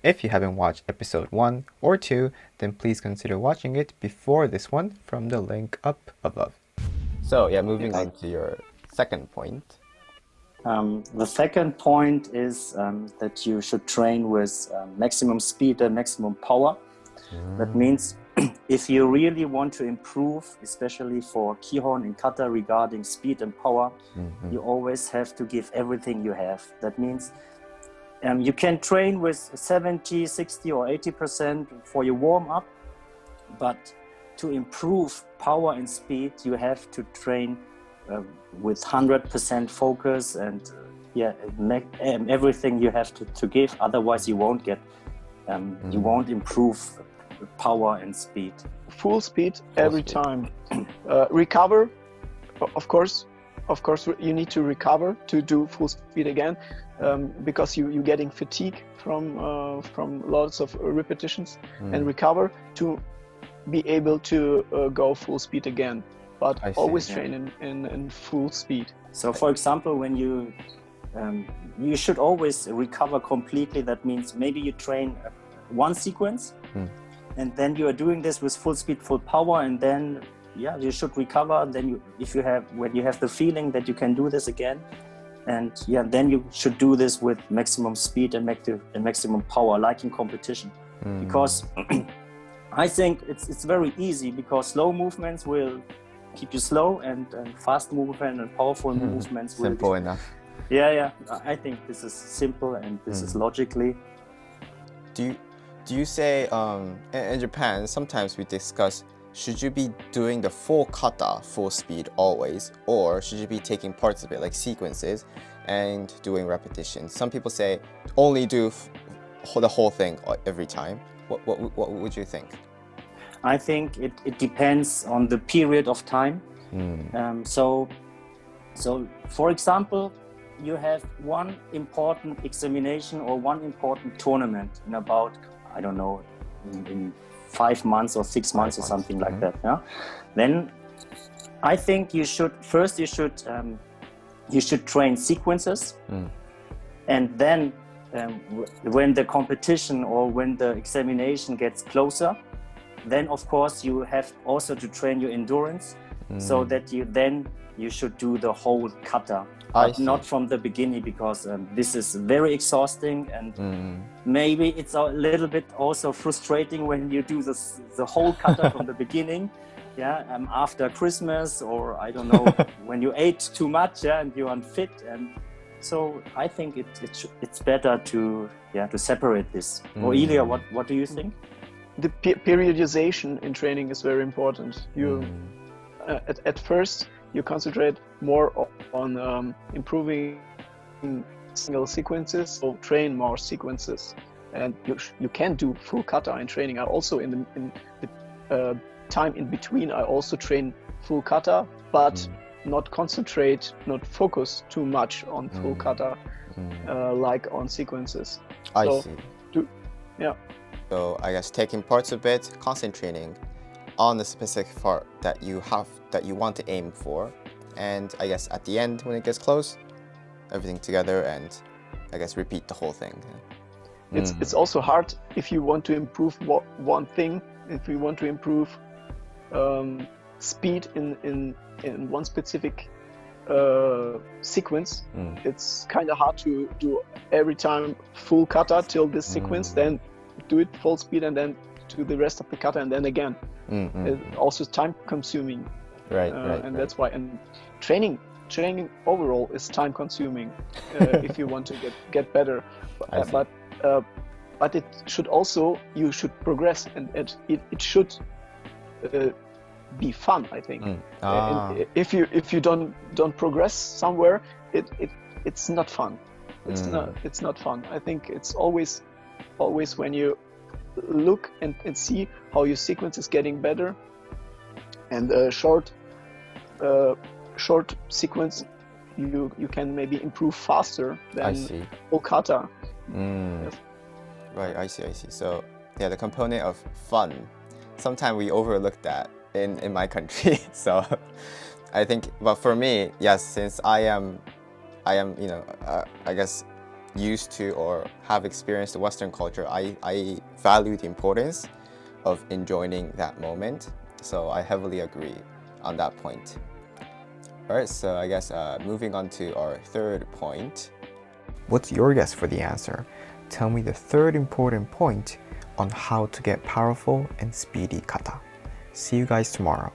If you haven't watched episode 1 or 2, then please consider watching it before this one from the link up above. So yeah, moving on to your second point. The second point is that you should train with maximum speed and maximum power. That means if you really want to improve, especially for Kihon and kata regarding speed and power, you always have to give everything you have. That means you can train with 70, 60 or 80% for your warm-up, but to improve power and speed, you have to train with 100% focus and everything you have to give. Otherwise, you won't get, you won't improve power and speed. Full speed every time. Recover, of course, you need to recover to do full speed again, because you're getting fatigue from lots of repetitions, and recover to be able to go full speed again. But always train in full speed. So, for example, when you should always recover completely. That means maybe you train one sequence, and then you are doing this with full speed, full power, and then you should recover. Then when you have the feeling that you can do this again, and then you should do this with maximum speed and maximum power, like in competition, because I think it's very easy, because slow movements will keep you slow, and fast movement and powerful movements will simple enough. I think this is simple, and this is logically. Do you say in Japan sometimes we discuss, should you be doing the full kata full speed always, or should you be taking parts of it like sequences and doing repetitions? Some people say only do the whole thing every time. What would you think? I think it depends on the period of time. So for example, you have one important examination or one important tournament in about, I don't know, in 5 months or 6 months or something like that. Yeah. Then I think you should train sequences, and then when the competition or when the examination gets closer, then of course you have also to train your endurance, so that you should do the whole kata, but not from the beginning, because this is very exhausting, and maybe it's a little bit also frustrating when you do the whole kata from the beginning, after Christmas, or I don't know, when you ate too much, and you're unfit, and so I think it's better to separate this. Or Ilya, what do you think? The periodization in training is very important. You at first you concentrate more on improving single sequences, so train more sequences, and you can do full kata in training. I also in the time in between I also train full kata, but not concentrate, not focus too much on full kata, like on sequences. I see. Yeah. So I guess taking parts of it, concentrating on the specific part that you want to aim for, and I guess at the end when it gets close, everything together, and I guess repeat the whole thing. It's also hard if you want to improve one thing. If you want to improve speed in one specific sequence, it's kind of hard to do every time full kata till this sequence, then do it full speed, and then to the rest of the kata, and then again. It's also time consuming, right. That's why. And training overall is time consuming if you want to get better. But it should also, you should progress, and it should be fun, I think. And if you don't progress somewhere, it's not fun. It's not fun. I think it's always when you look and see how your sequence is getting better, and a short sequence you can maybe improve faster than full kata. Yes. Right, I see. So the component of fun, sometimes we overlook that in my country. So I think, but for me, yes, since I am I guess used to or have experienced the Western culture, I value the importance of enjoying that moment. So I heavily agree on that point. All right, so I guess moving on to our third point. What's your guess for the answer? Tell me the third important point on how to get powerful and speedy kata. See you guys tomorrow.